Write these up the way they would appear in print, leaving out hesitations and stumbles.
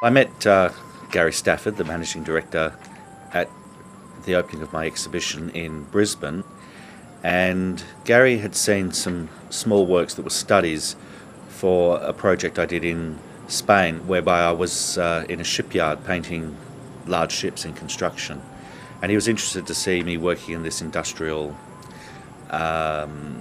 I met Gary Stafford, the managing director, at the opening of my exhibition in Brisbane, and Gary had seen some small works that were studies for a project I did in Spain, whereby I was in a shipyard painting large ships in construction. And he was interested to see me working in this industrial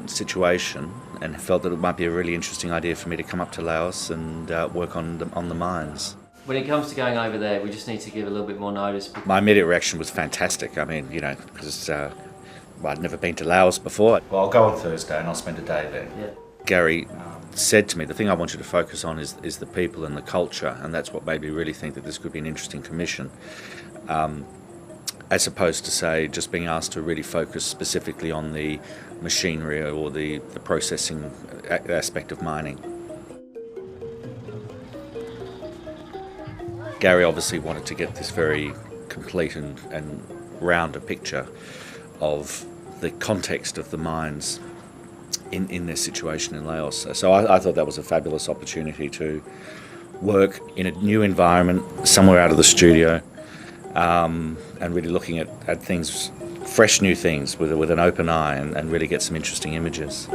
situation, and felt that it might be a really interesting idea for me to come up to Laos and work on the mines. When it comes to going over there, we just need to give a little bit more notice. My immediate reaction was fantastic. I mean, because I'd never been to Laos before. Well, I'll go on Thursday and I'll spend a day there. Yeah. Gary said to me, the thing I want you to focus on is the people and the culture, and that's what made me really think that this could be an interesting commission. As opposed to, say, just being asked to really focus specifically on the machinery or the processing aspect of mining. Gary obviously wanted to get this very complete and rounder picture of the context of the mines in their situation in Laos. So I thought that was a fabulous opportunity to work in a new environment, somewhere out of the studio, and really looking at things, fresh new things, with an open eye, and really get some interesting images.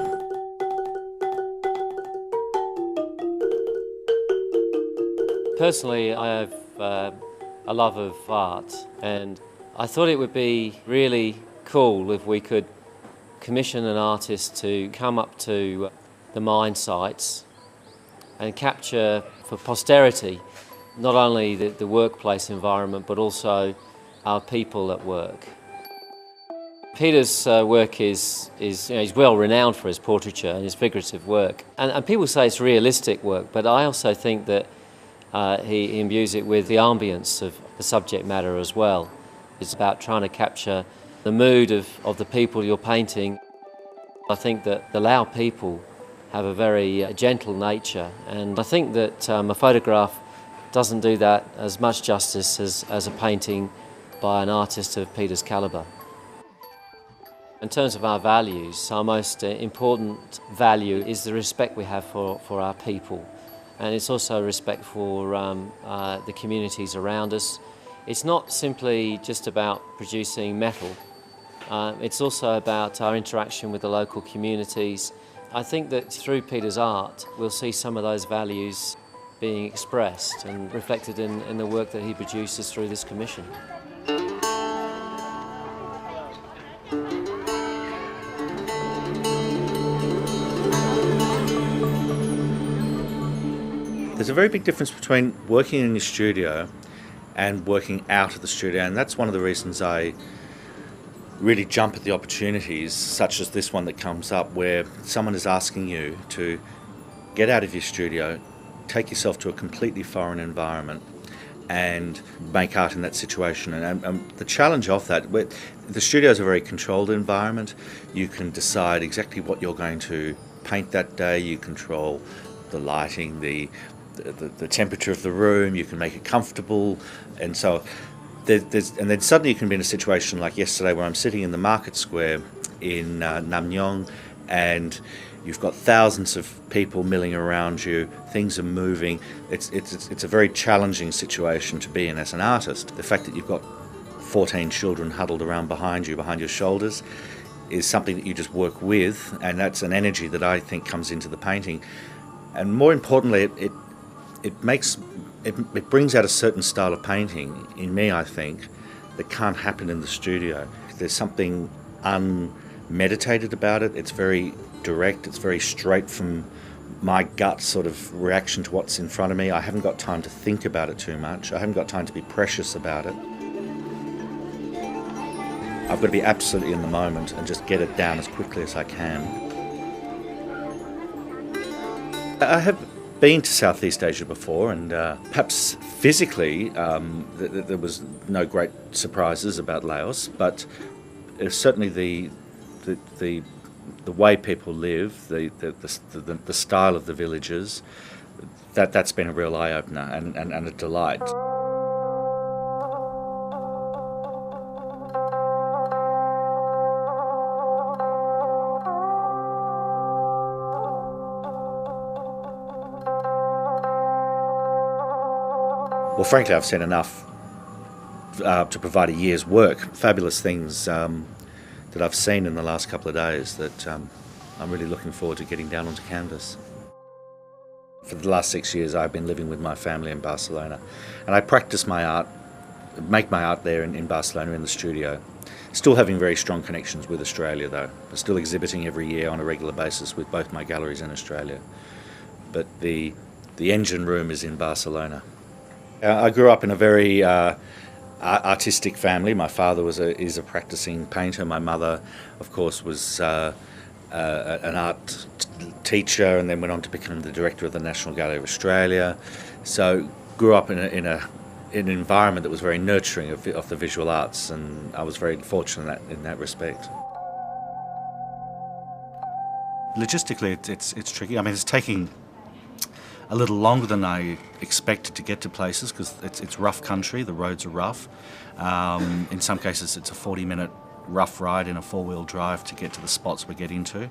Personally, I have a love of art, and I thought it would be really cool if we could commission an artist to come up to the mine sites and capture for posterity not only the workplace environment but also our people at work. Peter's work is he's well renowned for his portraiture and his figurative work, and people say it's realistic work, but I also think that he imbues it with the ambience of the subject matter as well. It's about trying to capture the mood of the people you're painting. I think that the Lao people have a very gentle nature, and I think that a photograph doesn't do that as much justice as a painting by an artist of Peter's calibre. In terms of our values, our most important value is the respect we have for our people, and it's also respect for the communities around us. It's not simply just about producing metal, it's also about our interaction with the local communities. I think that through Peter's art we'll see some of those values being expressed and reflected in the work that he produces through this commission. There's a very big difference between working in your studio and working out of the studio, and that's one of the reasons I really jump at the opportunities such as this one that comes up, where someone is asking you to get out of your studio, take yourself to a completely foreign environment and make art in that situation. And the challenge of that, the studio is a very controlled environment. You can decide exactly what you're going to paint that day. You control the lighting, the temperature of the room. You can make it comfortable, and so and then suddenly you can be in a situation like yesterday where I'm sitting in the market square in Namnyong, and you've got thousands of people milling around you, things are moving. It's a very challenging situation to be in as an artist. The fact that you've got 14 children huddled around behind your shoulders, is something that you just work with, and that's an energy that I think comes into the painting. And more importantly, it brings out a certain style of painting in me, I think, that can't happen in the studio. There's something unmeditated about it. It's very direct. It's very straight from my gut sort of reaction to what's in front of me. I haven't got time to think about it too much. I haven't got time to be precious about it. I've got to be absolutely in the moment and just get it down as quickly as I can. I have been to Southeast Asia before, and perhaps physically there was no great surprises about Laos, but certainly the way people live, the style of the villages, that's been a real eye-opener and a delight. Well, frankly, I've seen enough to provide a year's work. Fabulous things that I've seen in the last couple of days that I'm really looking forward to getting down onto canvas. For the last 6 years, I've been living with my family in Barcelona, and I practice my art, make my art there in Barcelona in the studio. Still having very strong connections with Australia, though. I'm still exhibiting every year on a regular basis with both my galleries in Australia. But the engine room is in Barcelona. I grew up in a very artistic family. My father is a practicing painter. My mother, of course, was an art teacher and then went on to become the director of the National Gallery of Australia. So grew up in an environment that was very nurturing of the visual arts, and I was very fortunate in that respect. Logistically, it's tricky. I mean, it's taking a little longer than I expected to get to places because it's rough country. The roads are rough. In some cases, it's a 40-minute rough ride in a four-wheel drive to get to the spots we're getting to.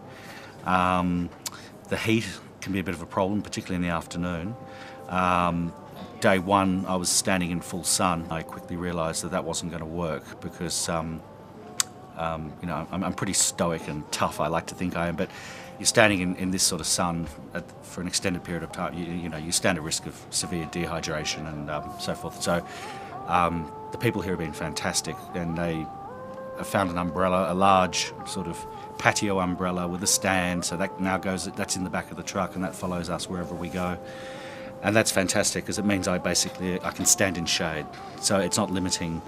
The heat can be a bit of a problem, particularly in the afternoon. Day one, I was standing in full sun. I quickly realised that wasn't going to work because, I'm pretty stoic and tough, I like to think I am, but you're standing in this sort of sun for an extended period of time, you stand at risk of severe dehydration and so forth. So the people here have been fantastic, and they have found an umbrella, a large sort of patio umbrella with a stand, so that now that's in the back of the truck and that follows us wherever we go. And that's fantastic because it means I can stand in shade, so it's not limiting.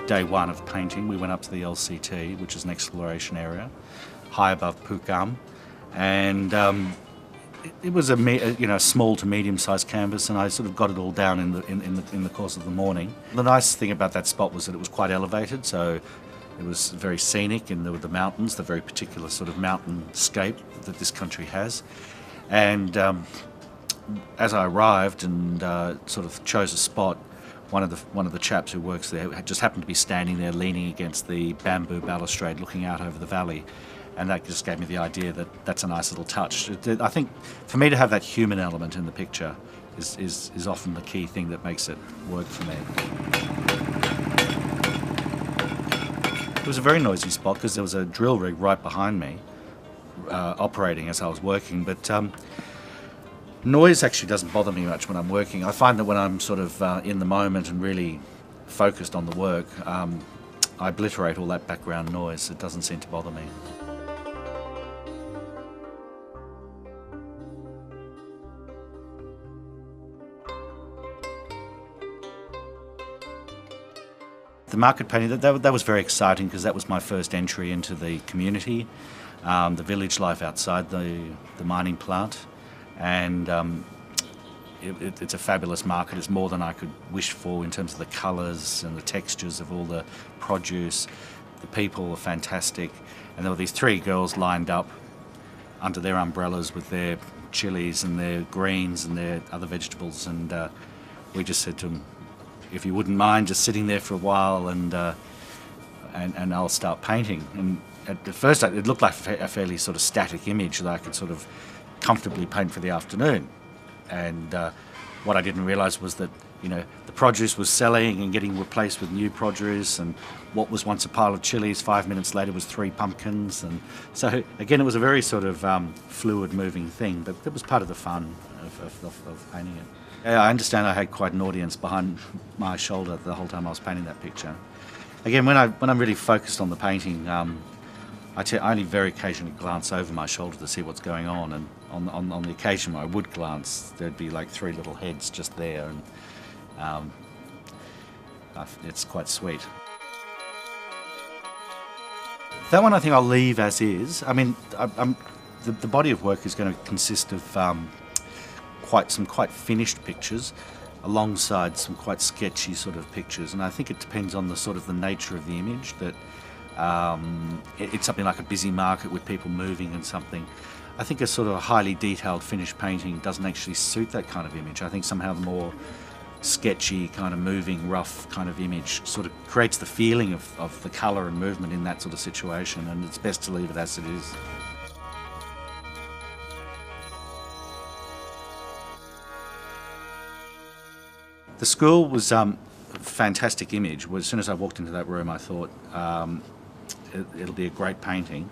Day one of painting, we went up to the LCT, which is an exploration area, high above Pukam, and it was a small to medium-sized canvas, and I sort of got it all down in the course of the morning. The nice thing about that spot was that it was quite elevated, so it was very scenic, and there were the mountains, the very particular sort of mountainscape that this country has. And as I arrived and sort of chose a spot, one of the chaps who works there just happened to be standing there leaning against the bamboo balustrade looking out over the valley, and that just gave me the idea that that's a nice little touch. I think for me to have that human element in the picture is often the key thing that makes it work for me. It was a very noisy spot because there was a drill rig right behind me operating as I was working, but noise actually doesn't bother me much when I'm working. I find that when I'm sort of in the moment and really focused on the work, I obliterate all that background noise. It doesn't seem to bother me. The market painting, that was very exciting because that was my first entry into the community, the village life outside the mining plant. And it's a fabulous market. It's more than I could wish for in terms of the colours and the textures of all the produce. The people are fantastic, and there were these three girls lined up under their umbrellas with their chilies and their greens and their other vegetables, and we just said to them, if you wouldn't mind just sitting there for a while and I'll start painting. And at first it looked like a fairly sort of static image that I could sort of comfortably paint for the afternoon, and what I didn't realise was that the produce was selling and getting replaced with new produce, and what was once a pile of chilies 5 minutes later was 3 pumpkins, and so again it was a very sort of fluid moving thing, but that was part of the fun of painting it. Yeah, I understand I had quite an audience behind my shoulder the whole time I was painting that picture. Again, when I'm really focused on the painting, I only very occasionally glance over my shoulder to see what's going on, and on the occasion when I would glance, there'd be like 3 little heads just there, and it's quite sweet. That one I think I'll leave as is. I mean, the body of work is going to consist of some quite finished pictures alongside some quite sketchy sort of pictures, and I think it depends on the sort of the nature of the image, that it's something like a busy market with people moving and something. I think a sort of highly detailed finished painting doesn't actually suit that kind of image. I think somehow the more sketchy, kind of moving, rough kind of image sort of creates the feeling of the colour and movement in that sort of situation, and it's best to leave it as it is. The school was a fantastic image. As soon as I walked into that room, I thought it'll be a great painting.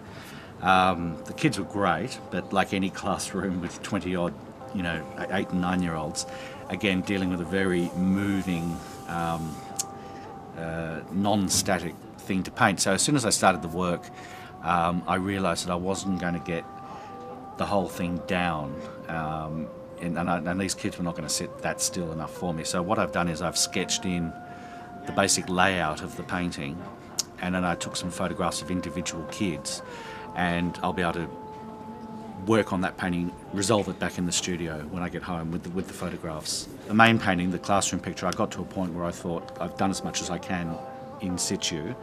The kids were great, but like any classroom with 20 odd, 8 and 9 year olds, again dealing with a very moving, non-static thing to paint. So as soon as I started the work, I realised that I wasn't going to get the whole thing down, and these kids were not going to sit that still enough for me. So what I've done is I've sketched in the basic layout of the painting, and then I took some photographs of individual kids, and I'll be able to work on that painting, resolve it back in the studio when I get home with the photographs. The main painting, the classroom picture, I got to a point where I thought I've done as much as I can in situ,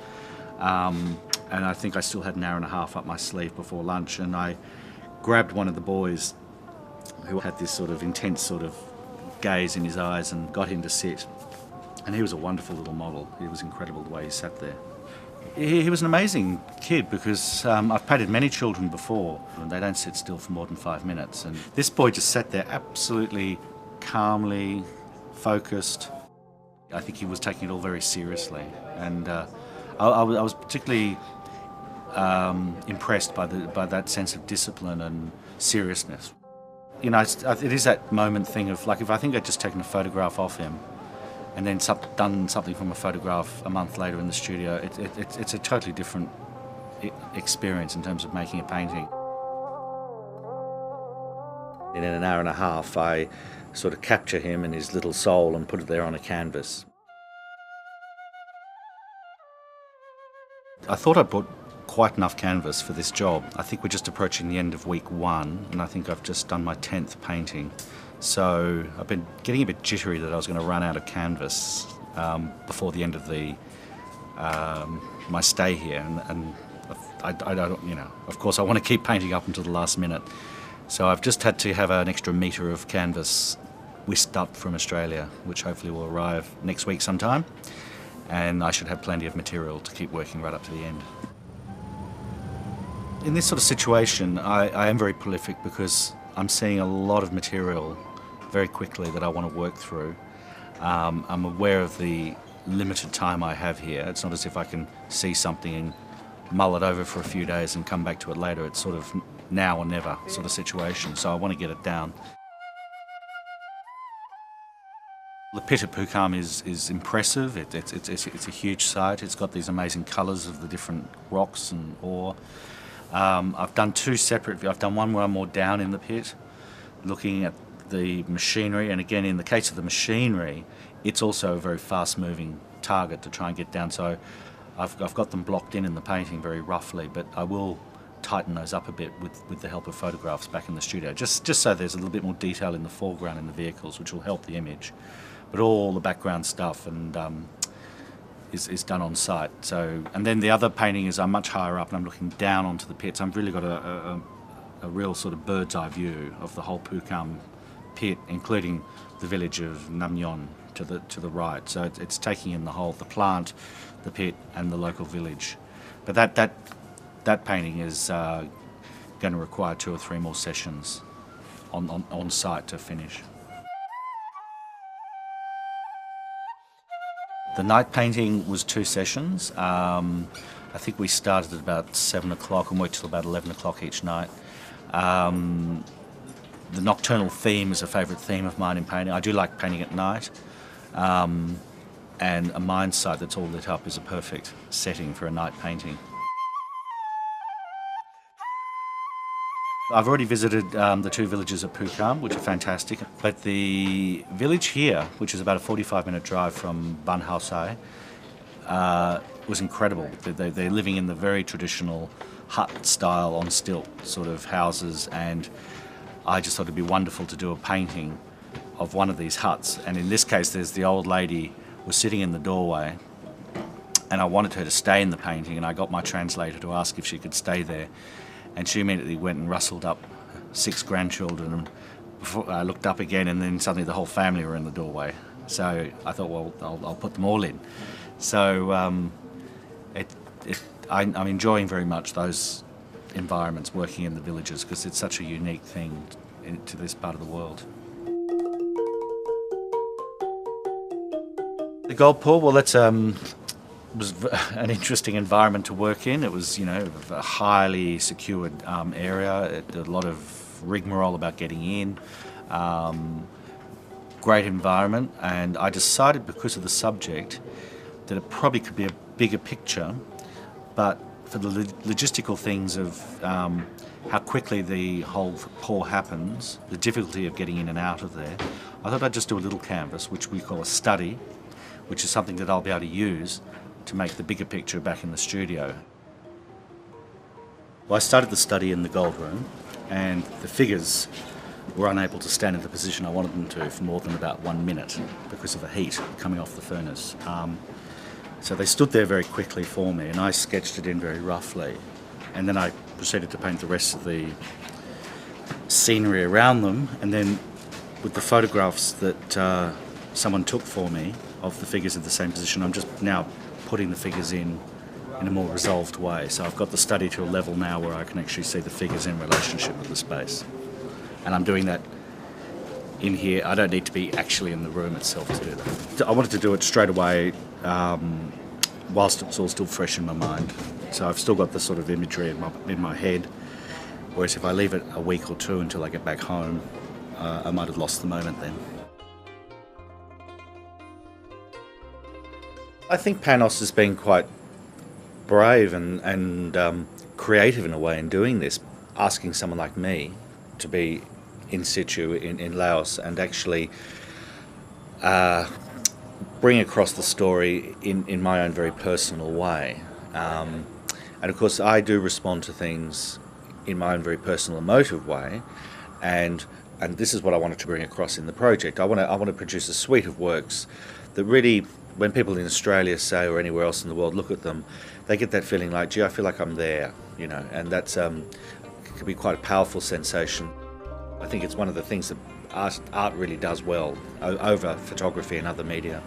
and I think I still had an hour and a half up my sleeve before lunch, and I grabbed one of the boys who had this sort of intense sort of gaze in his eyes and got him to sit, and he was a wonderful little model. It was incredible the way he sat there. He was an amazing kid because I've painted many children before and they don't sit still for more than 5 minutes, and this boy just sat there absolutely calmly, focused. I think he was taking it all very seriously, and I was particularly impressed by that sense of discipline and seriousness. It is that moment thing of, like, if I think I'd just taken a photograph of him and then done something from a photograph a month later in the studio, it's a totally different experience in terms of making a painting. In an hour and a half, I sort of capture him and his little soul and put it there on a canvas. I thought I brought quite enough canvas for this job. I think we're just approaching the end of week 1, and I think I've just done my 10th painting. So I've been getting a bit jittery that I was going to run out of canvas before the end of my stay here, and I don't, of course I want to keep painting up until the last minute. So I've just had to have an extra metre of canvas whisked up from Australia, which hopefully will arrive next week sometime, and I should have plenty of material to keep working right up to the end. In this sort of situation, I am very prolific because I'm seeing a lot of material very quickly that I want to work through. I'm aware of the limited time I have here. It's not as if I can see something and mull it over for a few days and come back to it later. It's sort of now or never sort of situation, so I want to get it down. The pit at Pukam is impressive. It's a huge site. It's got these amazing colours of the different rocks and ore. I've done 2 separate. I've done one where I'm more down in the pit, looking at the machinery, and again, in the case of the machinery, it's also a very fast-moving target to try and get down. So I've got them blocked in the painting very roughly, but I will tighten those up a bit with the help of photographs back in the studio, just so there's a little bit more detail in the foreground in the vehicles, which will help the image. But all the background stuff and is done on site. So, and then the other painting is I'm much higher up and I'm looking down onto the pits. I've really got a real sort of bird's eye view of the whole Pukam pit, including the village of Namnyon to the right. So it's taking in the whole, the plant, the pit, and the local village. But that painting is going to require 2 or 3 more sessions on site to finish. The night painting was 2 sessions. I think we started at about 7 o'clock and worked till about 11 o'clock each night. The nocturnal theme is a favourite theme of mine in painting. I do like painting at night, and a mine site that's all lit up is a perfect setting for a night painting. I've already visited the 2 villages at Pukam, which are fantastic, but the village here, which is about a 45-minute drive from Ban Hausai, was incredible. They're living in the very traditional hut style on stilt sort of houses, and I just thought it'd be wonderful to do a painting of one of these huts. And in this case, there's the old lady was sitting in the doorway, and I wanted her to stay in the painting, and I got my translator to ask if she could stay there. And she immediately went and rustled up 6 grandchildren, and before I looked up again, and then suddenly the whole family were in the doorway. So I thought, well, I'll put them all in. So I'm enjoying very much those environments, working in the villages, because it's such a unique thing to this part of the world. The gold pool, well, that's was an interesting environment to work in. It was, a highly secured area. A lot of rigmarole about getting in. Great environment, and I decided, because of the subject, that it probably could be a bigger picture, but for the logistical things of how quickly the whole pour happens, the difficulty of getting in and out of there, I thought I'd just do a little canvas, which we call a study, which is something that I'll be able to use to make the bigger picture back in the studio. Well, I started the study in the gold room, and the figures were unable to stand in the position I wanted them to for more than about 1 minute because of the heat coming off the furnace. So they stood there very quickly for me, and I sketched it in very roughly, and then I proceeded to paint the rest of the scenery around them, and then with the photographs that someone took for me of the figures in the same position, I'm just now putting the figures in a more resolved way. So I've got the study to a level now where I can actually see the figures in relationship with the space. And I'm doing that in here. I don't need to be actually in the room itself to do that. I wanted to do it straight away whilst it's all still fresh in my mind. So I've still got the sort of imagery in my head, whereas if I leave it a week or two until I get back home, I might have lost the moment then. I think PanAust has been quite brave and creative in a way in doing this, asking someone like me to be in situ in Laos and actually bring across the story in my own very personal way. And of course I do respond to things in my own very personal emotive way, and this is what I wanted to bring across in the project. I want to produce a suite of works that really, when people in Australia, say, or anywhere else in the world look at them, they get that feeling like, gee, I feel like I'm there, and that's can be quite a powerful sensation. I think it's one of the things that art really does well over photography and other media.